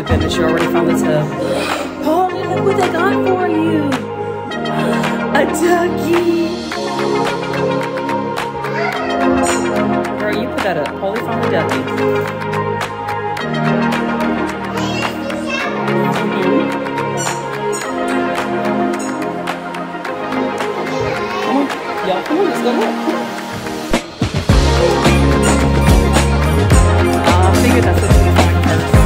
my goodness, you already found the tub. Holy, look what they got for you. A ducky. Girl, you put that up. Holy found the ducky. Come on, y'all, come on, let's go look. I figured that's what we were going first.